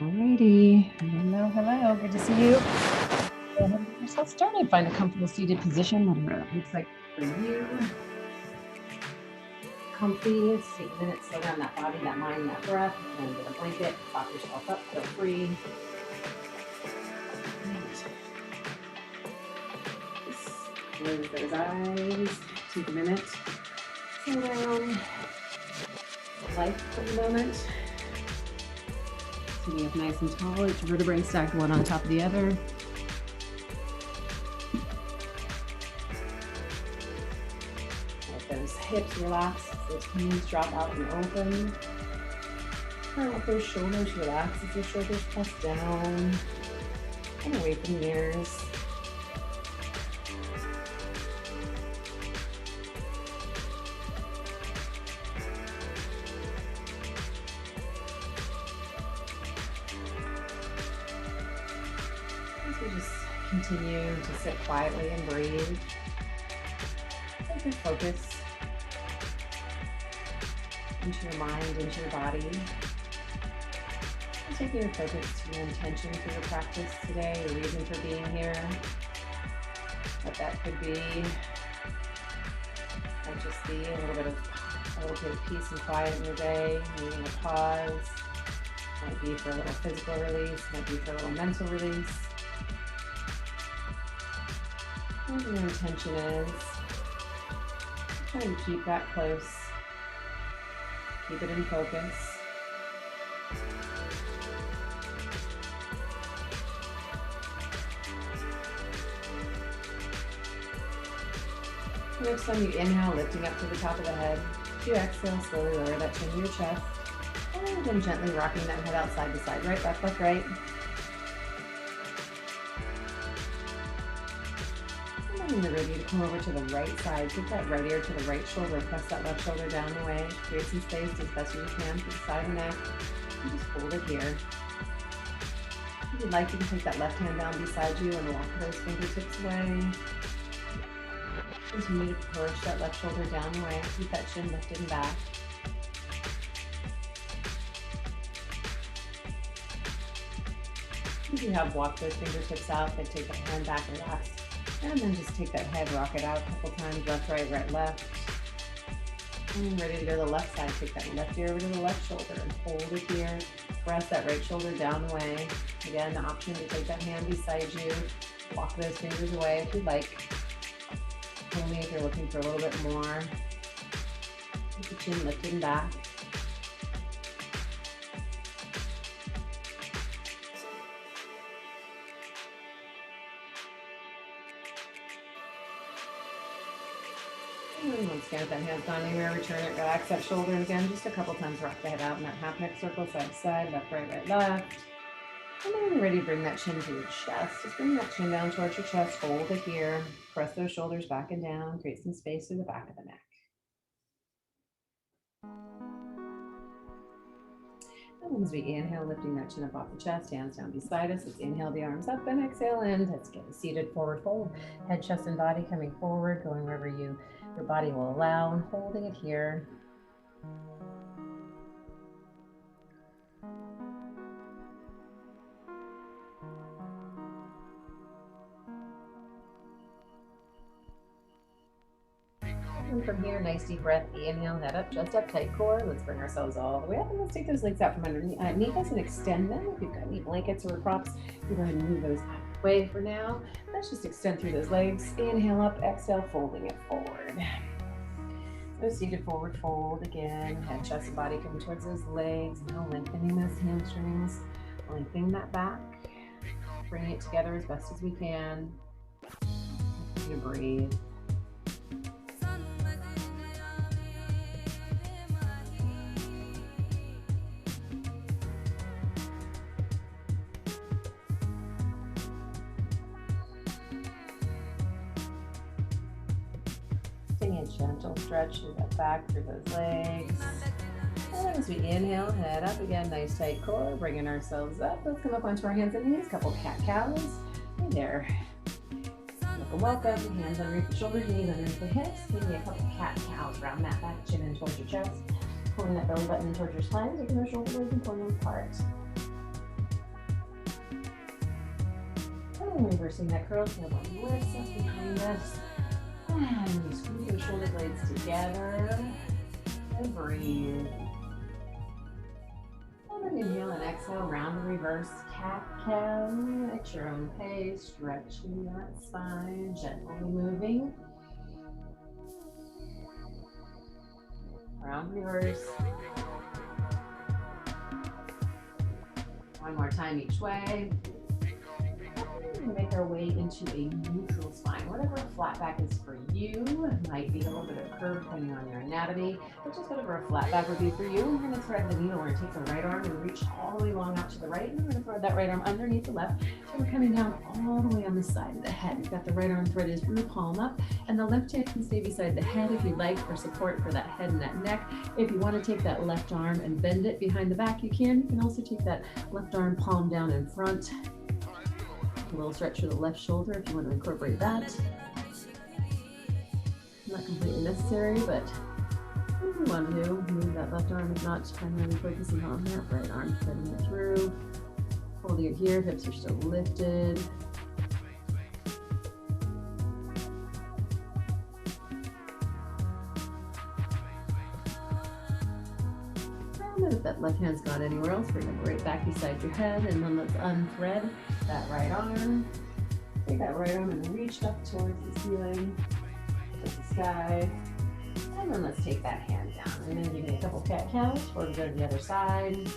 Alrighty. Hello, hello. Good to see you. Go ahead and get yourself started. Find a comfortable seated position, whatever that looks like for you. Comfy. Just take a minute, slow down that body, that mind, that breath, and get a blanket. Prop yourself up, feel free. Just close those eyes. Take a minute. Slow down. Life for the moment. Sitting up nice and tall, each vertebrae stacked one on top of the other. Let those hips relax, those knees drop out and open. And let those shoulders relax as your shoulders press down and away from the ears. Continue to sit quietly and breathe. Take your focus into your mind, into your body. And taking your focus to your intention for your practice today, your reason for being here. What that could be. Might just be a little bit of peace and quiet in your day, needing a pause. Might be for a little physical release, might be for a little mental release. Whatever your intention is, try to keep that close. Keep it in focus. Next time you inhale, lifting up to the top of the head. As you exhale, slowly lower that chin to your chest. And then gently rocking that head out side to side. Right, left, right. When you're ready to come over to the right side, take that right ear to the right shoulder, press that left shoulder down the way, create some space as best as you can to the side of the neck, and just hold it here. If you'd like, you can take that left hand down beside you and walk those fingertips away. Continue to push that left shoulder down the way, keep that chin lifted and back. If you have walked those fingertips out, then take that hand back, relax. And then just take that head, rock it out a couple times, left, right, left. And ready to go to the left side. Take that left ear over to the left shoulder and hold it here. Press that right shoulder down the way. Again, the option to take that hand beside you. Walk those fingers away if you'd like. Only if you're looking for a little bit more. Keep the chin lifted and back. And once again, if that hand's gone anywhere, return it, relax that shoulder, and again, just a couple times, rock the head out in that half neck circle, side to side, left, right, left. And then when you're ready to bring that chin to your chest, just bring that chin down towards your chest, hold it here, press those shoulders back and down, create some space through the back of the neck. And as we inhale, lifting that chin up off the chest, hands down beside us. Let's inhale the arms up and exhale in. Let's get a seated forward fold. Head, chest, and body coming forward, going wherever your body will allow, and holding it here. And from here, nice deep breath, inhale, head up, chest up, tight core. Let's bring ourselves all the way up, and let's take those legs out from underneath us and extend them. If you've got any blankets or props, you go ahead and move those out of the way for now. Let's just extend through those legs. Inhale up, exhale, folding it forward. So seated forward fold again. Head, chest, and body coming towards those legs. Now lengthening those hamstrings, lengthening that back. Bringing it together as best as we can. Continue to breathe. Gentle stretch through that back, through those legs. And as we inhale, head up again, nice tight core, bringing ourselves up. Let's come up onto our hands and knees, couple cat-cows. Hey there. Welcome. Hands underneath the shoulders, knees underneath the hips. Maybe a couple cat-cows around that back, chin in towards your chest. Pulling that belly button in towards your spine, taking those shoulder blades and pulling them apart. And reversing that curl, tailbone lifts up behind us. And we squeeze those shoulder blades together. And breathe. And then inhale and exhale, round and reverse cat-cow at your own pace, stretching that spine, gently moving. Round reverse. One more time each way. And make our way into a neutral spine. Whatever a flat back is for you. It might be a little bit of curve depending on your anatomy, but just whatever a flat back would be for you. We're going to thread the needle. We're going to take the right arm and reach all the way long out to the right. And we're going to thread that right arm underneath the left. So we're coming down all the way on the side of the head. We've got the right arm threaded through, palm up, and the left hand can stay beside the head if you'd like for support for that head and that neck. If you want to take that left arm and bend it behind the back, you can. You can also take that left arm, palm down in front. A little stretch for the left shoulder if you want to incorporate that. Not completely necessary, but if you want to, move that left arm if not primarily focusing on that right arm, threading it through. Holding it here, hips are still lifted. And if that left hand's gone anywhere else, bring it right back beside your head, and then let's unthread that right arm. Take that right arm and reach up towards the ceiling, towards the sky. And then let's take that hand down. And then give me a couple cat-cows before we go to the other side.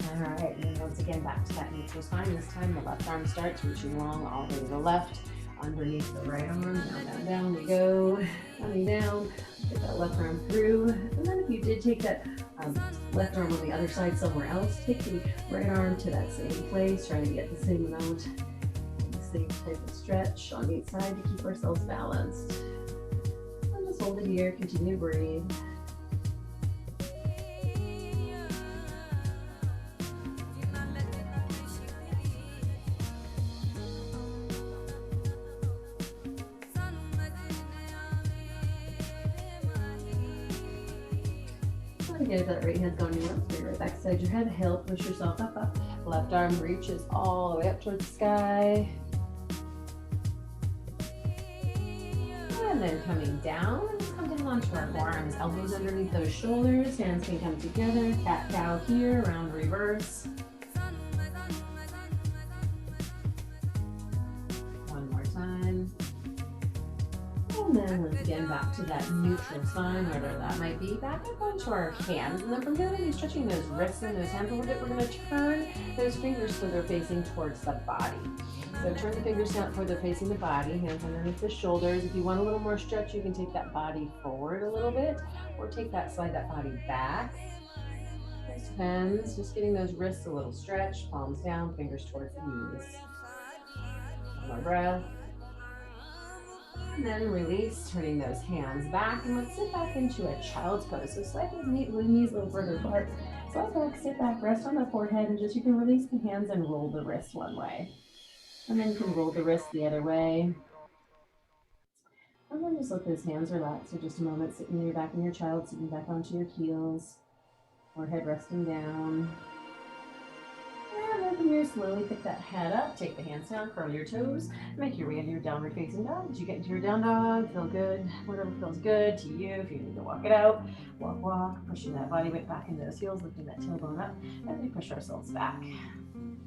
All right, and then once again, back to that neutral spine. This time the left arm starts reaching long all the way to the left, underneath the right arm, down, down, down we go, coming down, get that left arm through. And then if you did take that left arm on the other side somewhere else, take the right arm to that same place, trying to get the same amount, the same type of stretch on each side to keep ourselves balanced. And just hold it here, continue to breathe. Again, if that right hand's going anywhere, bring it right back beside your head. Heel, push yourself up, up. Left arm reaches all the way up towards the sky. And then coming down, come down onto our forearms, elbows underneath those shoulders, hands can come together, cat-cow here, round reverse. One more time. And then once again, back to that neutral spine, wherever that might be. Back up onto our hands. And then from here, we're going to be stretching those wrists and those hands a little bit. We're going to turn those fingers so they're facing towards the body. So turn the fingers down so they're facing the body, hands underneath the shoulders. If you want a little more stretch, you can take that body forward a little bit, or slide that body back. It depends. Just getting those wrists a little stretched, palms down, fingers towards the knees. One more breath. And then release, turning those hands back, and let's sit back into a child's pose. So slide those knees a little further apart. Slide back, sit back, rest on the forehead, and you can release the hands and roll the wrist one way. And then you can roll the wrist the other way. And then just let those hands relax for just a moment, sitting your back in your child, sitting back onto your heels, forehead resting down. And then from here, slowly pick that head up, take the hands down, curl your toes, make your way into your downward facing dog. As you get into your down dog, feel good, whatever feels good to you. If you need to walk it out, walk, walk, pushing that body weight back into those heels, lifting that tailbone up, and we push ourselves back.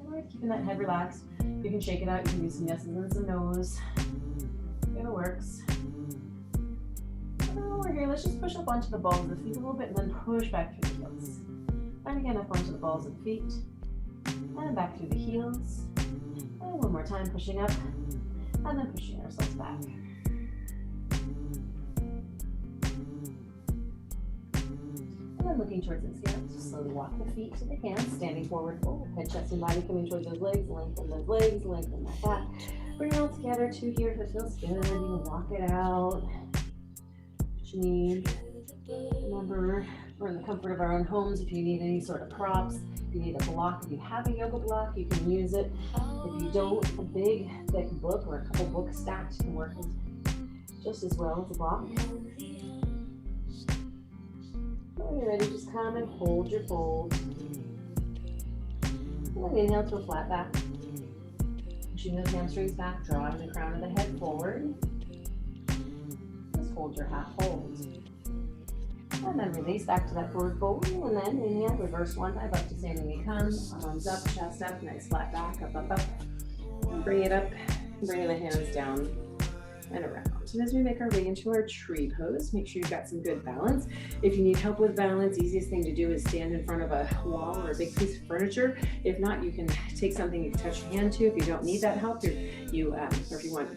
All right, keeping that head relaxed. You can shake it out, you can use some yeses and some nos. If it works. And then over here, let's just push up onto the balls of the feet a little bit and then push back through the heels. And again, up onto the balls of the feet. And back through the heels. And one more time, pushing up. And then pushing ourselves back. And then looking towards the ceiling, just slowly walk the feet to the hands, standing forward, fold, head, chest, and body coming towards those legs, lengthen that back. Bring it all together, two here if it feels good. You can walk it out. What you need. Remember, we're in the comfort of our own homes. If you need any sort of props, if you need a block, if you have a yoga block, you can use it. If you don't, a big, thick book or a couple books stacked can work just as well as a block. When you're ready, just come and hold your fold. And then inhale to a flat back. Pushing those hamstrings back, drawing the crown of the head forward. Just hold your half hold. And then release back to that forward fold. And then inhale, reverse one dive up to standing we come. Arms up, chest up, nice flat back, up, up, up. And bring it up, bringing the hands down and around. And as we make our way into our tree pose, make sure you've got some good balance. If you need help with balance, easiest thing to do is stand in front of a wall or a big piece of furniture. If not, you can take something you can touch your hand to. If you don't need that help, or if you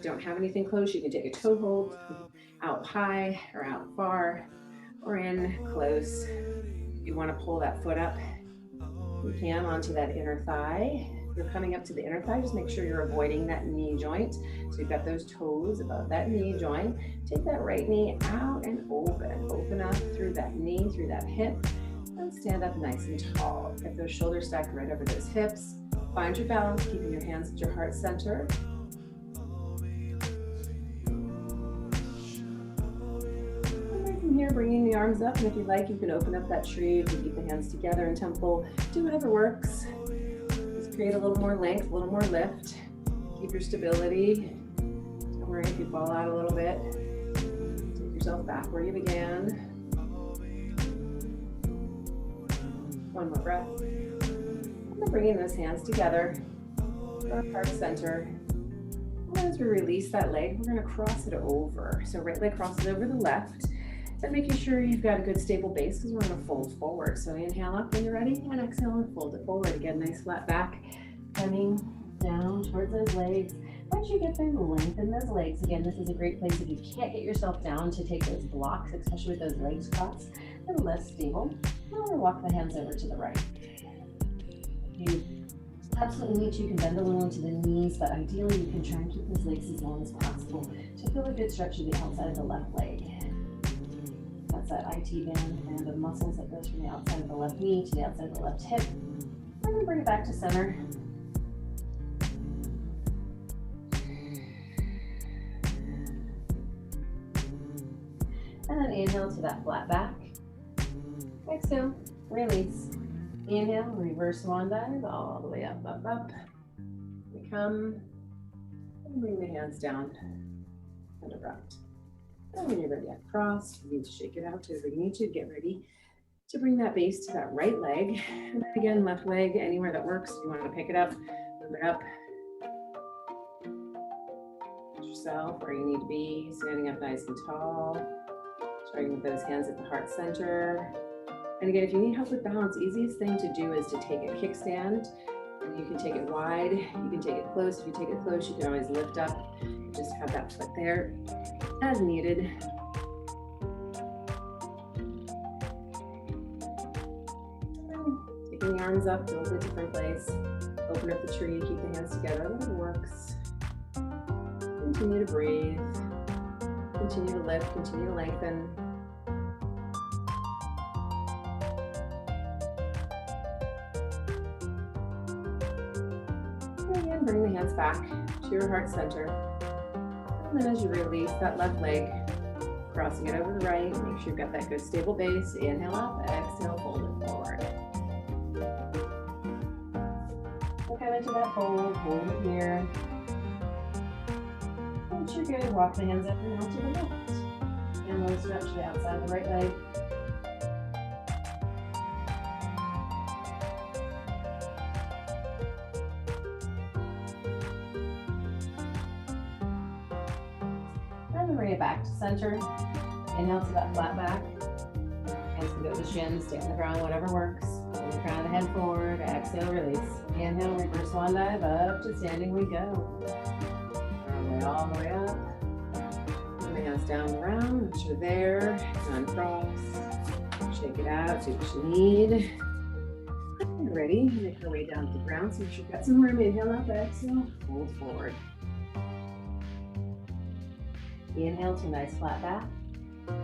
don't have anything close, you can take a toe hold out high or out far or in close. You want to pull that foot up, you can, onto that inner thigh. If you're coming up to the inner thigh, just make sure you're avoiding that knee joint. So you've got those toes above that knee joint. Take that right knee out and open. Open up through that knee, through that hip, and stand up nice and tall. Get those shoulders stacked right over those hips. Find your balance, keeping your hands at your heart center. Here, bringing the arms up, and if you like, you can open up that tree. You can keep the hands together in temple. Do whatever works. Just create a little more length, a little more lift. Keep your stability. Don't worry if you fall out a little bit. Take yourself back where you began. One more breath. And then bringing those hands together, our heart center. And as we release that leg, we're going to cross it over. So right leg crosses over the left. And making sure you've got a good stable base because we're going to fold forward. So inhale up when you're ready, and exhale and fold it forward. Again, nice flat back, coming down towards those legs. Once you get there, lengthen those legs. Again, this is a great place if you can't get yourself down to take those blocks, especially with those legs crossed. They're less stable. Now we're going to walk the hands over to the right. You absolutely need to. You can bend a little into the knees, but ideally you can try and keep those legs as long as possible to feel a good stretch of the outside of the left leg. That's that IT band of muscles that goes from the outside of the left knee to the outside of the left hip. And then bring it back to center. And then inhale to that flat back. Exhale, release. Inhale, reverse swan dive all the way up, up, up. We come and bring the hands down and around. And when you're ready at cross, you need to shake it out. Whatever you need to, get ready to bring that base to that right leg. And then again, left leg, anywhere that works. If you want to pick it up, move it up. Get yourself where you need to be, standing up nice and tall. Starting with those hands at the heart center. And again, if you need help with balance, easiest thing to do is to take a kickstand. And you can take it wide, you can take it close. If you take it close, you can always lift up. Just have that foot there as needed. Taking the arms up to a different place. Open up the tree, keep the hands together, whatever works. Continue to breathe. Continue to lift, continue to lengthen. And again, bring the hands back to your heart center. And then as you release that left leg, crossing it over the right, make sure you've got that good stable base. Inhale up, exhale, fold it forward. So come into that fold, hold it here. Once you're good, walk the hands up and out to the left. And then stretch the outside of the right leg. Bring it back to center. Inhale to that flat back. Hands can go to the shins, stay on the ground, whatever works. Bring the crown of the head forward. Exhale, release. Inhale, reverse swan dive, up to standing we go. All the way up. Bring the hands down around. Once you're there, uncross. Shake it out, do what you need. You're ready. Make your way down to the ground. So you've got some room. Inhale up, exhale, fold forward. Inhale to a nice flat back.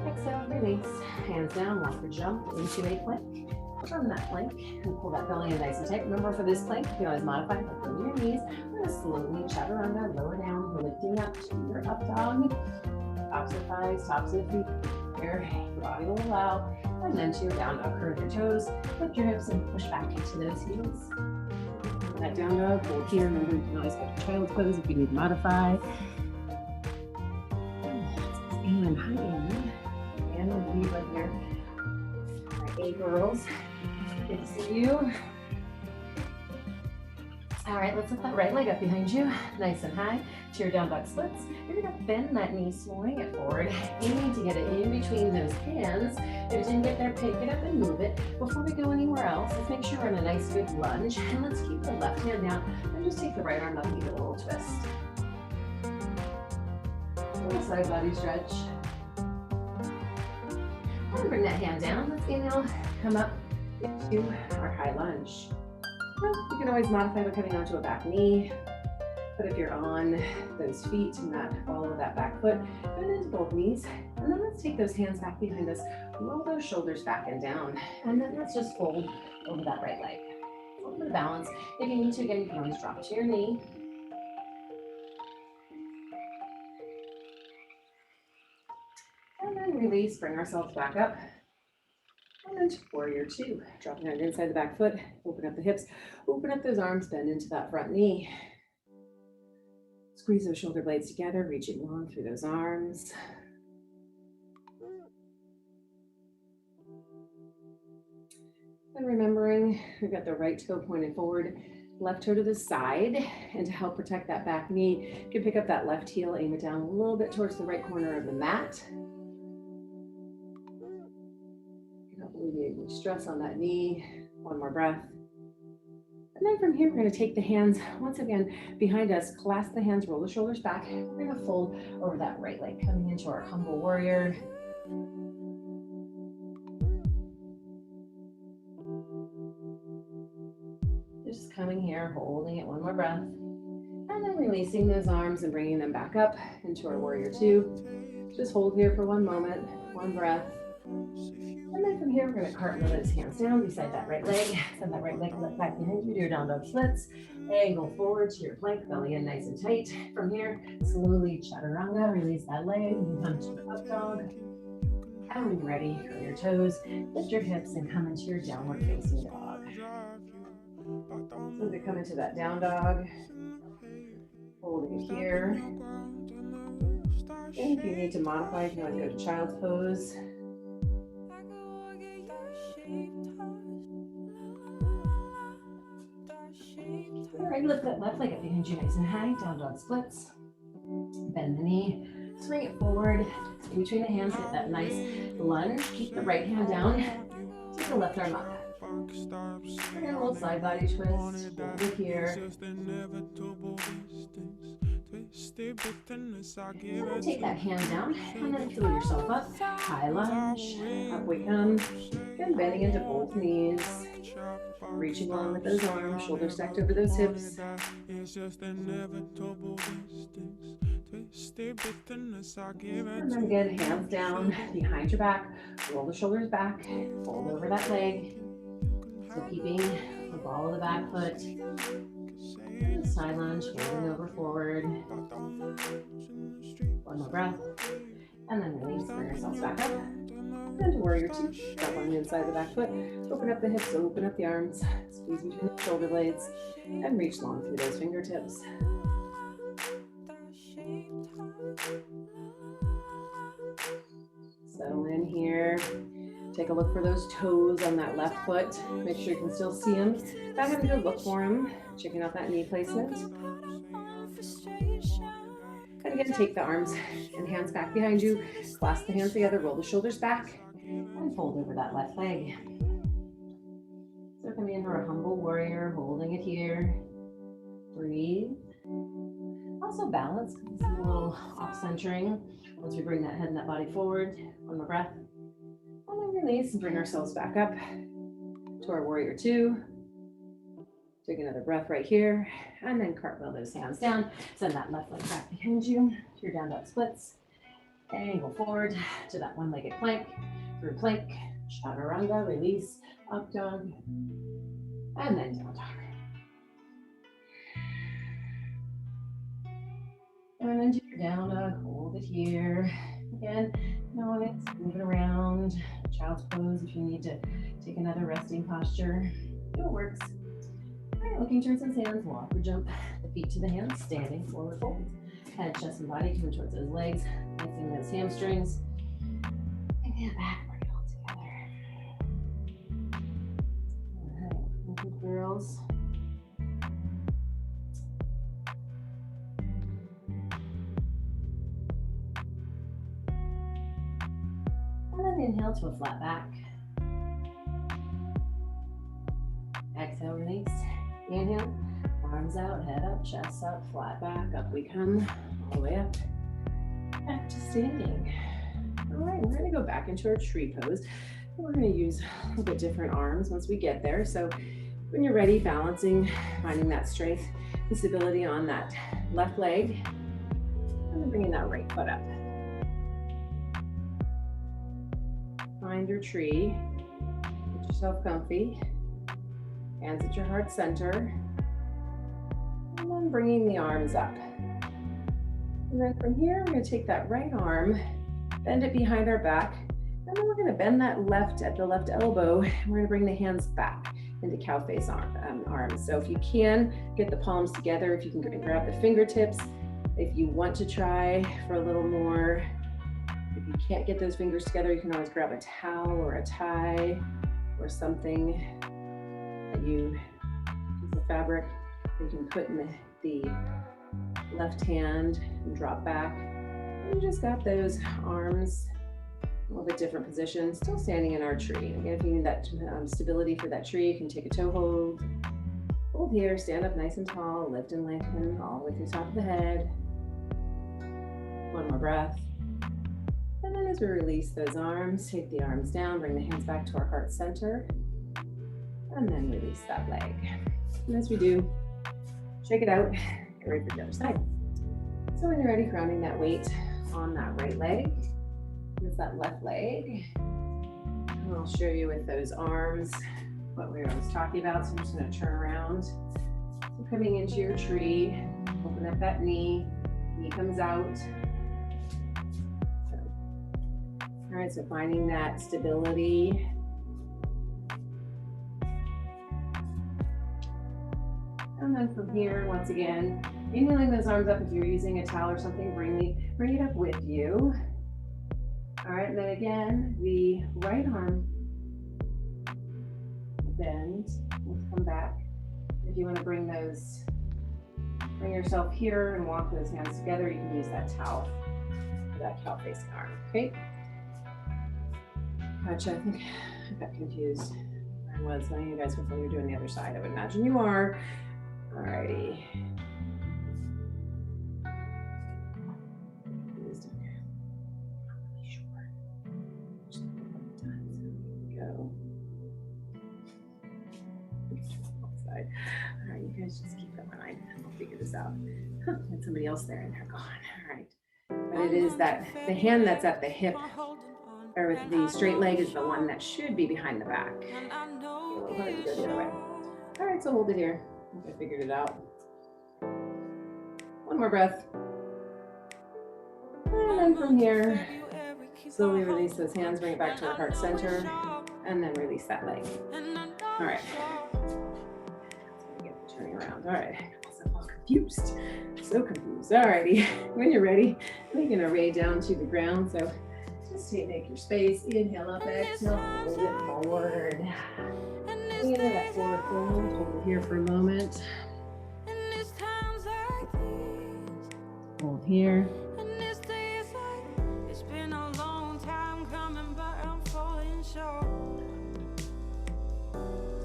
Exhale, release. Hands down, walk or jump into a plank. From that plank, and pull that belly in nice and tight. Remember, for this plank, you can always modify it by your knees. We're going to slowly chaturanga, lower down, lifting up to your up dog. Tops of the thighs, tops of the feet. Your body will allow. And then to your down dog, curve your toes, lift your hips and push back into those heels. that down dog, hold here. Remember, you can always go to child's pose if you need to modify. And hi, Annie. And we'll leave right here. All right, hey, girls. Good to see you. All right, let's lift that right leg up behind you, nice and high, to your down dog splits. You're gonna bend that knee, swing it forward, aiming to get it in between those hands. If it didn't get there, pick it up and move it. Before we go anywhere else, let's make sure we're in a nice good lunge, and let's keep the left hand down, and just take the right arm up and give it a little twist. Little side body stretch. And bring that hand down. Let's inhale, come up into our high lunge. You can always modify by coming onto a back knee, but if you're on those feet and not follow that back foot, bend into both knees, and then let's take those hands back behind us, roll those shoulders back and down, and then let's just fold over that right leg. A little bit of balance. If you need to, again, you can always drop to your knee. And then release, bring ourselves back up. And then to warrior two, dropping that inside the back foot, open up the hips, open up those arms, bend into that front knee. Squeeze those shoulder blades together, reaching long through those arms. And remembering, we've got the right toe pointed forward, left toe to the side, and to help protect that back knee, you can pick up that left heel, aim it down a little bit towards the right corner of the mat. Stress on that knee. One more breath. And then from here, we're going to take the hands once again behind us, clasp the hands, roll the shoulders back. We're going to fold over that right leg, coming into our humble warrior. Just coming here, holding it, one more breath. And then releasing those arms and bringing them back up into our warrior two. Just hold here for one moment, one breath. And then from here, we're going to cartwheel those hands down beside that right leg. Send that right leg back behind you. Do your down dog splits. Angle forward to your plank, belly in nice and tight. From here, slowly chaturanga. Release that leg and come to up dog. And when you're ready, curl your toes, lift your hips, and come into your downward facing dog. So to come into that down dog, holding it here. And if you need to modify, if you want to go to child's pose. All right, lift that left leg up behind you nice and high, down dog splits. Bend the knee, swing it forward. In between the hands, get that nice lunge. Keep the right hand down. Take the left arm up. Bring in a little side body twist. Hold it here. And take that hand down and then fill yourself up. High lunge. Up we come. Again, bending into both knees. Reaching long with those arms, shoulders stacked over those hips. And then again, hands down behind your back. Roll the shoulders back. Fold over that leg. So keeping the ball of the back foot. And side lunge, folding over forward. One more breath. And then release, bring yourselves back up. And to warrior two, drop on the inside of the back foot. Open up the hips, open up the arms. Squeeze between the shoulder blades. And reach long through those fingertips. Settle in here. Take a look for those toes on that left foot. Make sure you can still see them. Not having to look for them. Checking out that knee placement. And again, take the arms and hands back behind you. Clasp the hands together, roll the shoulders back, and fold over that left leg. So coming into our humble warrior, holding it here. Breathe. Also balance, it's a little off-centering. Once we bring that head and that body forward, one more breath. And then release and bring ourselves back up to our warrior two. Take another breath right here, and then cartwheel those hands down. Send that left leg back behind you to your down dog splits. Angle forward to that one-legged plank, through plank, chaturanga, release, up dog, and then down dog. And then to your down dog, hold it here. Again, it's moving around, child's pose if you need to take another resting posture. It works. All right, looking towards those hands, walk or jump the feet to the hands, standing, forward fold. Head, chest, and body coming towards those legs, lifting those hamstrings. And then back, bring it all together. All right, good girls. And then inhale to a flat back. Exhale, release. Inhale, arms out, head up, chest up, flat back, up we come, all the way up, back to standing. All right, we're gonna go back into our tree pose. We're gonna use a little bit different arms once we get there. So when you're ready, balancing, finding that strength and stability on that left leg, and then bringing that right foot up. Find your tree, get yourself comfy. Hands at your heart center, and then bringing the arms up. And then from here, we're going to take that right arm, bend it behind our back, and then we're going to bend that left at the left elbow, and we're going to bring the hands back into cow face arms. So if you can, get the palms together, if you can grab the fingertips. If you want to try for a little more, if you can't get those fingers together, you can always grab a towel or a tie or something that you use the fabric that you can put in the left hand and drop back. And you just got those arms a little bit different position, still standing in our tree. Again, if you need that stability for that tree, you can take a toe hold. Hold here, stand up nice and tall, lift and lengthen all the way to the top of the head. One more breath. And then as we release those arms, take the arms down, bring the hands back to our heart center. And then release that leg. And as we do, shake it out, get ready for the other side. So when you're ready, grounding that weight on that right leg, it's that left leg. And I'll show you with those arms what we were always talking about. So I'm just gonna turn around. So coming into your tree, open up that knee comes out. So, all right, so finding that stability. And then from here, once again, inhaling those arms up. If you're using a towel or something, bring it up with you. All right, and then again, the right arm bend. Let's come back. If you want to bring yourself here and walk those hands together, you can use that towel for that cow facing arm. Okay. Gotcha. I think I got confused. I was. Some of you guys before you're doing the other side. I would imagine you are. Alrighty. Alright, you guys just keep that in mind. I'll figure this out. Had somebody else there and they're gone. Alright. But it is that the hand that's at the hip, or the straight leg, is the one that should be behind the back. Go the other way. Alright, so hold it here. I figured it out. One more breath. And then from here, slowly release those hands, bring it back to our heart center, and then release that leg. All right. Get the turning around. All right. I'm all confused. So confused. All righty. When you're ready, making our way down to the ground. So just make your space. Inhale up, exhale, hold it forward. Into that forward fold. Hold it here for a moment. Hold here.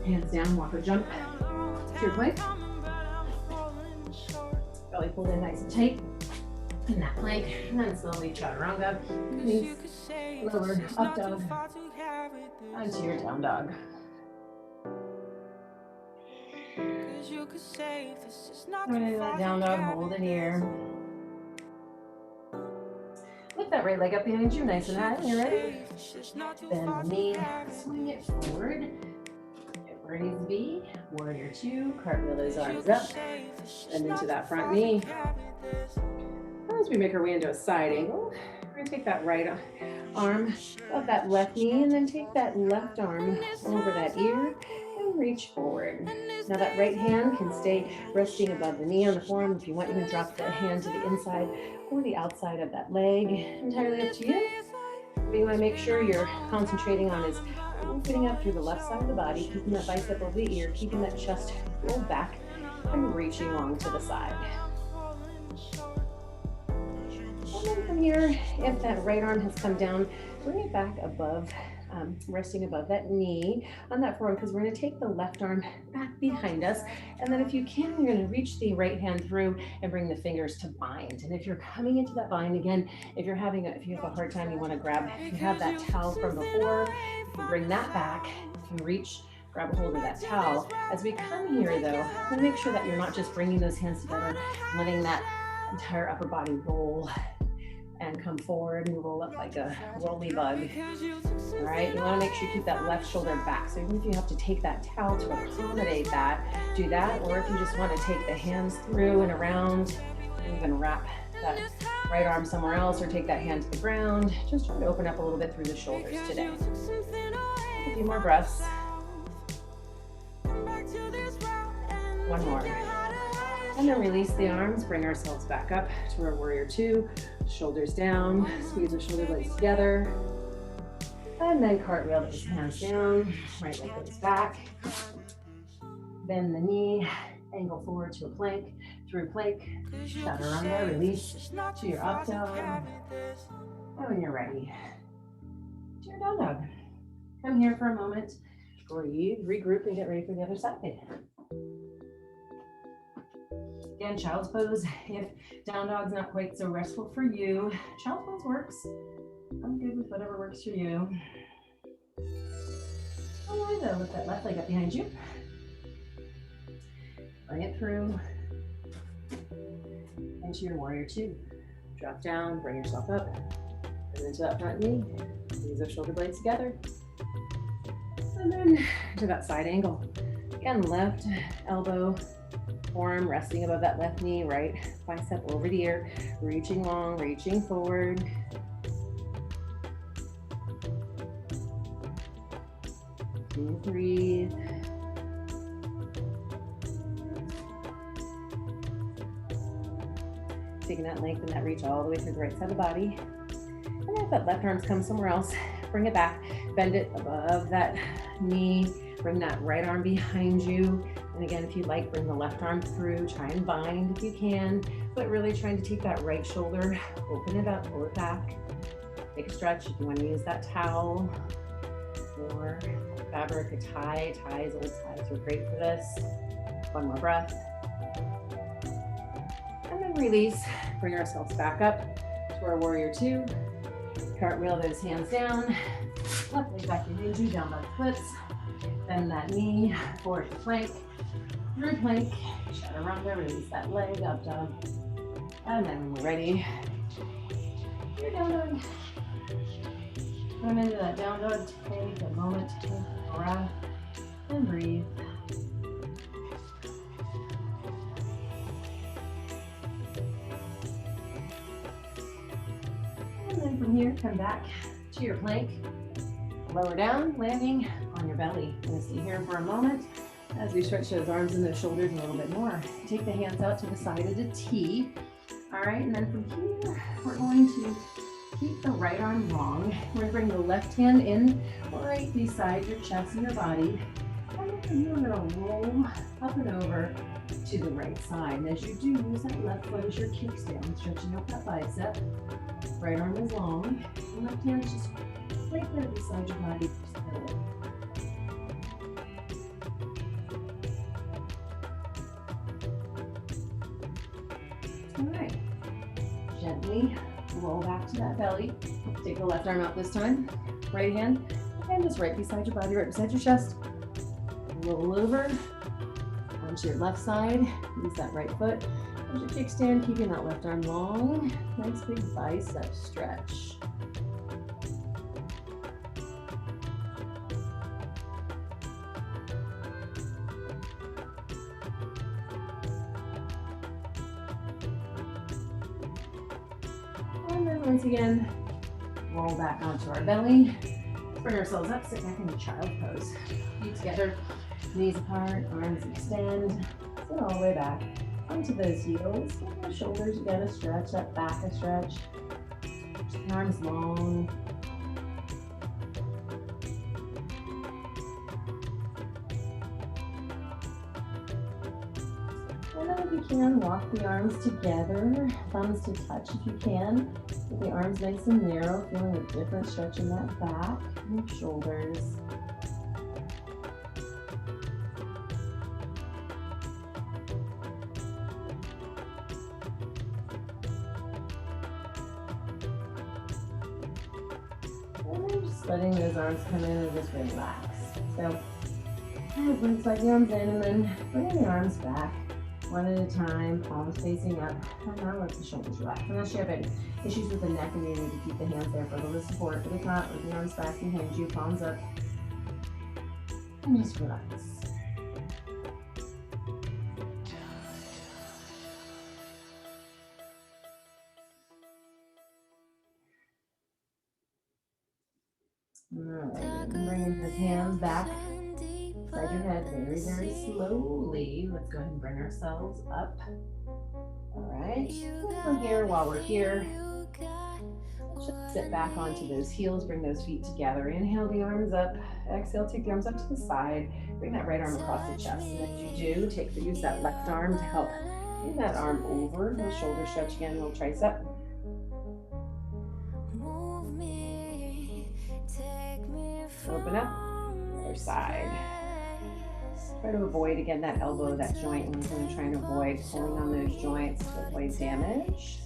Hands down, walk or jump to your plank. Belly pulled in nice and tight in that plank, and then slowly chaturanga. Knees lower, up dog, onto your down dog. Alright, that down dog, hold it here. Lift that right leg up behind you, nice and high. You ready? Bend the knee, swing it forward. Get where it needs to be. Warrior two, cartwheel those arms up, and into that front knee. As we make our way into a side angle, we're going to take that right arm of that left knee, and then take that left arm over that ear, and and reach forward. Now that right hand can stay resting above the knee on the forearm. If you want, you can drop the hand to the inside or the outside of that leg. Entirely up to you. But you want to make sure you're concentrating on is opening up through the left side of the body, keeping that bicep over the ear, keeping that chest rolled back, and reaching long to the side. And then from here, if that right arm has come down, bring it back above, resting above that knee on that forearm, because we're going to take the left arm back behind us. And then if you can, you're going to reach the right hand through and bring the fingers to bind. And if you're coming into that bind again, if you have a hard time, you want to grab, if you have that towel from before, you bring that back, you can reach, grab a hold of that towel. As we come here though, we'll make sure that you're not just bringing those hands together, letting that entire upper body roll and come forward and roll up like a rolly bug. All right, you want to make sure you keep that left shoulder back. So even if you have to take that towel to accommodate that, do that. Or if you just want to take the hands through and around, and you can wrap that right arm somewhere else or take that hand to the ground. Just try to open up a little bit through the shoulders today. A few more breaths. One more. And then release the arms, bring ourselves back up to our warrior two, shoulders down, squeeze our shoulder blades together. And then cartwheel those hands down, right leg goes back. Bend the knee, angle forward to a plank, through plank, chaturanga, release to your up dog. And when you're ready, to your down dog. Come here for a moment, breathe, regroup, and get ready for the other side. Again, child's pose. If down dog's not quite so restful for you, child's pose works. I'm good with whatever works for you. All right, though, lift that left leg up behind you. Bring it through into your warrior two. Drop down, bring yourself up, and into that front knee. Use those shoulder blades together. And then to that side angle. Again, left elbow, forearm resting above that left knee, right bicep over the ear, reaching long, reaching forward. And breathe. Taking that length and that reach all the way through the right side of the body. And then if that left arm's come somewhere else, bring it back, bend it above that knee, bring that right arm behind you. And again, if you like, bring the left arm through, try and bind if you can, but really trying to take that right shoulder, open it up, pull it back, take a stretch. If you want to use that towel or fabric, a tie, old ties are great for this. One more breath. And then release, bring ourselves back up to our warrior two. Cartwheel those hands down, left leg back behind you, down by the splits. Bend that knee, forward to plank, through plank, chaturanga, release that leg, up dog. And then when we're ready, your down dog. Come into that down dog, take a moment to take a breath and breathe. And then from here, come back to your plank. Lower down, landing on your belly. I'm going to stay here for a moment as we stretch those arms and those shoulders a little bit more. Take the hands out to the side of the T. All right, and then from here, we're going to keep the right arm long. We're going to bring the left hand in right beside your chest and your body. And then you're going to roll up and over to the right side. And as you do, use that left foot as your kickstand, stretching out that bicep. Right arm is long. The left hand is just right there beside your body. All right. Gently roll back to that belly. Take the left arm out this time. Right hand, and just right beside your body, right beside your chest. Roll over onto your left side. Use that right foot as your kickstand, keeping that left arm long. Nice big bicep stretch. And then once again, roll back onto our belly. Bring ourselves up, sit back into child pose. Feet together, Knees apart, arms extend, sit all the way back onto those heels. Give the shoulders again a stretch, that back a stretch. Keep the arms long. And then if you can, walk the arms together, thumbs to touch if you can. Get the arms nice and narrow, feeling a different stretch in that back and shoulders. And then just letting those arms come in and just relax. So, bring slide the arms in and then bring the arms back. One at a time, palms facing up, and now let the shoulders relax. Unless you have any issues with the neck and you need to keep the hands there for a little support, but if not, let the arms back behind you, palms up, and just relax. All right, bringing the hands back beside your head very, very slowly. Let's go ahead and bring ourselves up. All right, from here, while we're here, just sit back onto those heels, bring those feet together. Inhale the arms up, exhale, take the arms up to the side. Bring that right arm across the chest. And as you do, use that left arm to help bring that arm over. The shoulder stretch again, little tricep. Open up, other side. Try to avoid, again, that elbow, that joint. We're going to try and avoid pulling on those joints to avoid damage.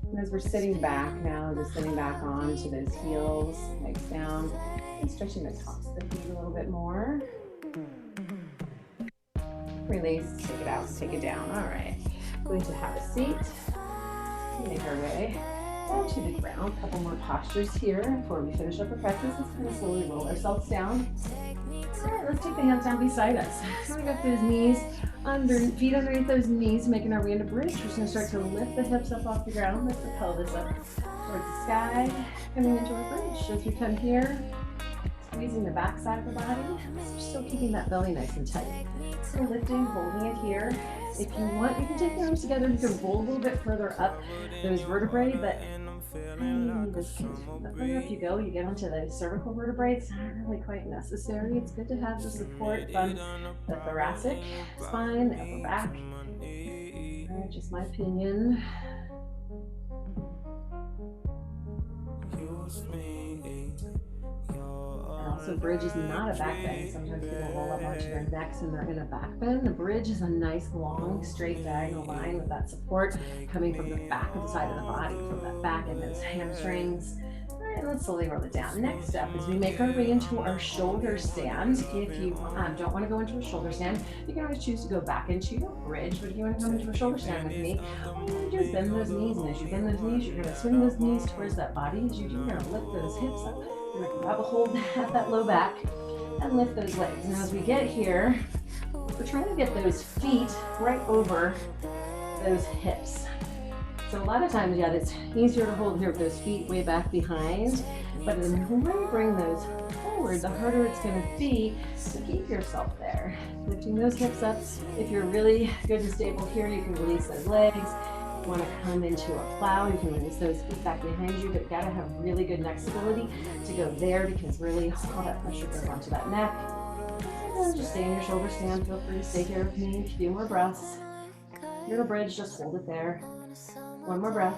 And as we're sitting back now, just sitting back onto those heels, legs down, and stretching the tops of the feet a little bit more. Release, take it out, take it down. All right, going to have a seat. Make our way down to the ground. A couple more postures here before we finish up our practice. Let's kind of slowly roll ourselves down. All right, let's take the hands down beside us. We're gonna go those knees, feet underneath those knees, making our way into bridge. We're just gonna start to lift the hips up off the ground, lift the pelvis up towards the sky, coming into a bridge. As we come here, squeezing the back side of the body, still keeping that belly nice and tight. So lifting, holding it here. If you want, you can take the arms together. You can roll a little bit further up those vertebrae, but in this case, the further up you go, you get onto the cervical vertebrae. It's not really quite necessary. It's good to have the support from the thoracic spine, the upper back. Just my opinion. So bridge is not a back bend. Sometimes people roll up onto their necks and they're in a back bend. The bridge is a nice, long, straight diagonal line with that support coming from the back of the side of the body, from that back and those hamstrings. All right, let's slowly roll it down. Next up is we make our way into our shoulder stand. If you don't want to go into a shoulder stand, you can always choose to go back into your bridge. But if you want to come into a shoulder stand with me, all you do is bend those knees. And as you bend those knees, you're going to swing those knees towards that body. As you do, you're going to lift those hips up. Grab a hold at that low back and lift those legs. Now as we get here, we're trying to get those feet right over those hips. So a lot of times, yeah, it's easier to hold here with those feet way back behind, but the more you bring those forward, the harder it's going to be to keep yourself there. Lifting those hips up. If you're really good and stable here, you can release those legs. Want to come into a plow, you can release those feet back behind you, but you got to have really good neck stability to go there because really all that pressure goes onto that neck. And just stay in your shoulder stand. Feel free to stay here with me. A few more breaths. Little bridge, just hold it there. One more breath.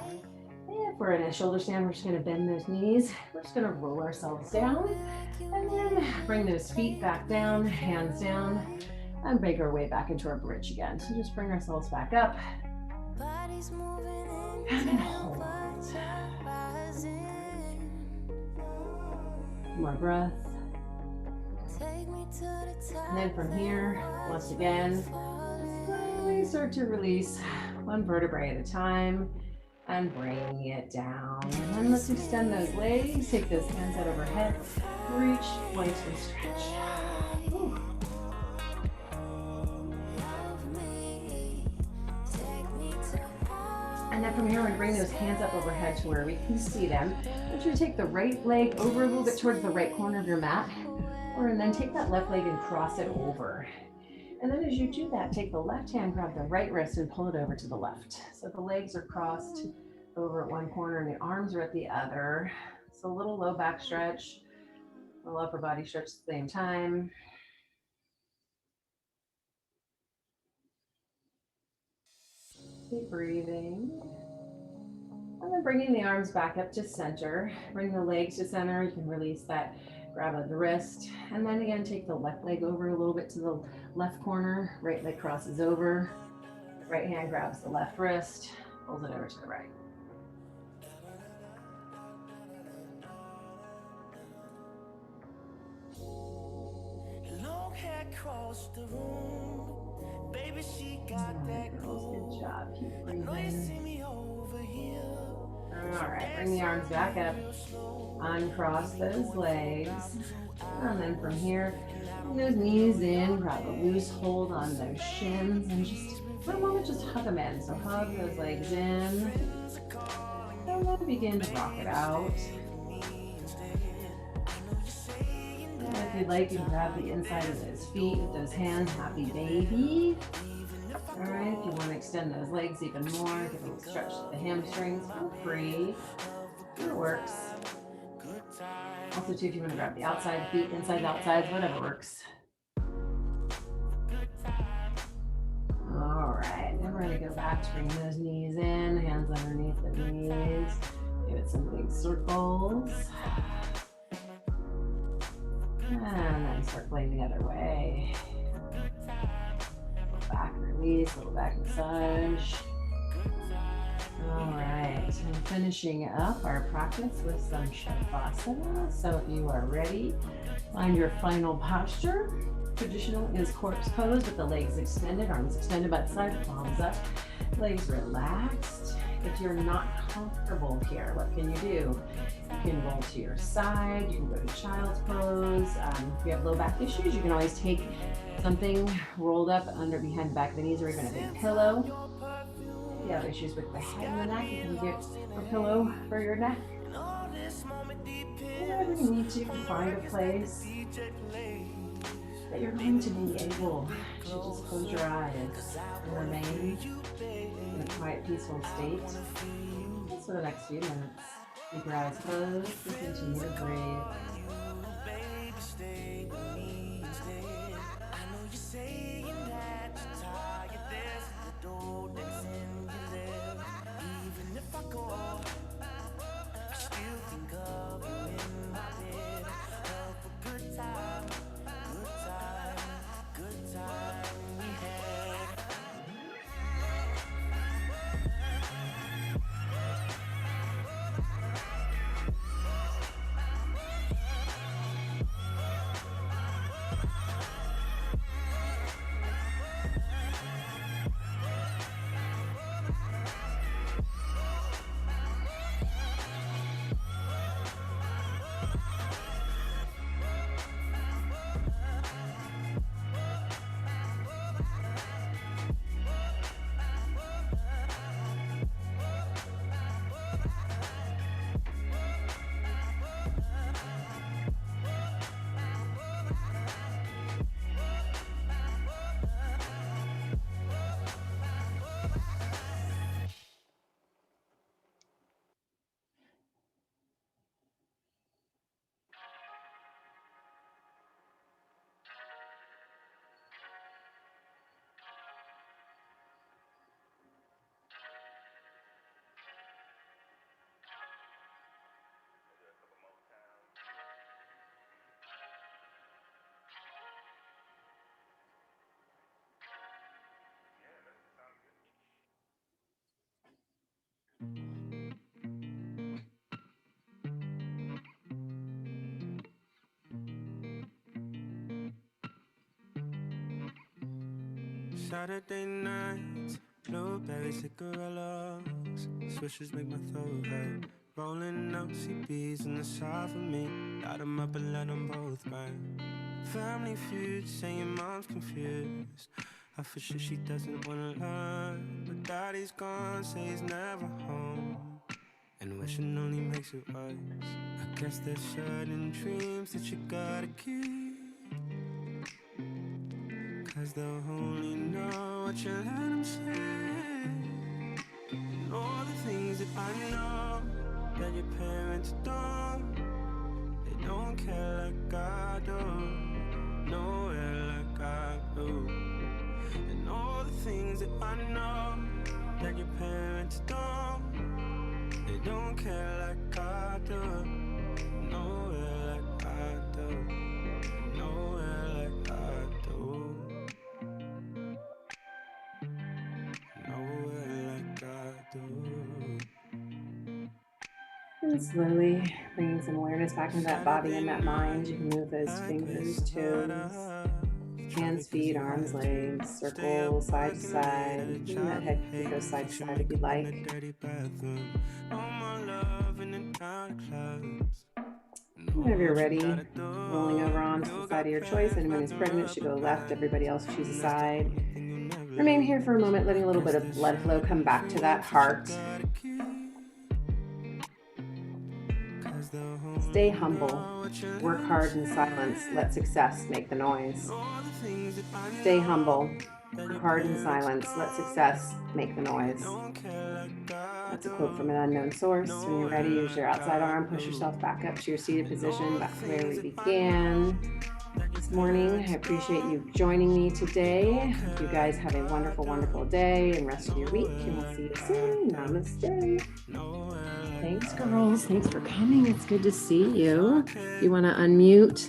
And if we're in a shoulder stand, we're just going to bend those knees. We're just going to roll ourselves down and then bring those feet back down, hands down, and make our way back into our bridge again. So just bring ourselves back up. And then hold. More breath. And then from here, once again, slowly start to release one vertebrae at a time and bring it down. And then let's extend those legs, take those hands out overhead, reach, point, and stretch. Whew. And then from here, we're going to bring those hands up overhead to where we can see them. want you to take the right leg over a little bit towards the right corner of your mat, and then take that left leg and cross it over. And then as you do that, take the left hand, grab the right wrist and pull it over to the left. So the legs are crossed over at one corner and the arms are at the other. So a little low back stretch, a little upper body stretch at the same time. Keep breathing. And then bringing the arms back up to center. Bring the legs to center. You can release that grab of the wrist. And then again, take the left leg over a little bit to the left corner. Right leg crosses over. Right hand grabs the left wrist, pulls it over to the right. Long hair across the room. Baby, she got that girls, good job. Keep breathing. Over here. All right, bring the arms back up. Uncross those legs. And then from here, bring those knees in. Grab a loose hold on those shins. And just for a moment, just hug them in. So hug those legs in. And then begin to rock it out. And if you'd like, you can grab the inside of those feet with those hands. Happy baby. All right, if you want to extend those legs even more, give a little stretch to the hamstrings, feel free. It works. Also, too, if you want to grab the outside feet, inside, outsides, whatever works. All right, then we're going to go back to bring those knees in, hands underneath the knees. Give it some big circles. And then circling the other way. Back release, little back massage. All right, and finishing up our practice with some Shavasana. So if you are ready, find your final posture. Traditional is corpse pose with the legs extended, arms extended by the side, palms up, legs relaxed. If you're not comfortable here, what can you do? You can roll to your side, you can go to child's pose. If you have low back issues, you can always take something rolled up under behind the back of the knees or even a big pillow. If you have issues with the head and the neck, you can get a pillow for your neck. Whenever you need to, find a place that you're going to be able to just close your eyes and remain in a quiet, peaceful state just for the next few minutes. Keep your eyes closed and continue to breathe. Saturday nights, blueberry cigarillos, swishes make my throat hurt. Rolling up CBs in the side for me, light 'em up and let 'em both burn. Family feud, saying mom's confused. I for sure she doesn't wanna learn, but daddy's gone, say he's never home. and wishing only makes it worse. I guess there's certain dreams that you gotta keep, 'cause they'll only know what you let them say. And all the things that I know that your parents don't, they don't care like I do, nowhere like I do. And all the things that I know that your parents don't, they don't care like I do, nowhere like I do, nowhere like I do, nowhere like I do. And slowly bringing some awareness back into that body and that mind. You can move those fingers, toes, hands, feet, arms, legs, circle side to side. Even that head can go side to side if you'd like. Whenever you're ready, rolling over onto the side of your choice. Anyone who's pregnant should go left. Everybody else choose a side. Remain here for a moment, letting a little bit of blood flow come back to that heart. Stay humble. Work hard in silence. Let success make the noise. Stay humble. Work hard in silence. Let success make the noise. That's a quote from an unknown source. When you're ready, use your outside arm. Push yourself back up to your seated position, back to where we began this morning. I appreciate you joining me today. Hope you guys have a wonderful, wonderful day and rest of your week. And we'll see you soon. Namaste. Thanks, girls. Thanks for coming. It's good to see you. You want to unmute?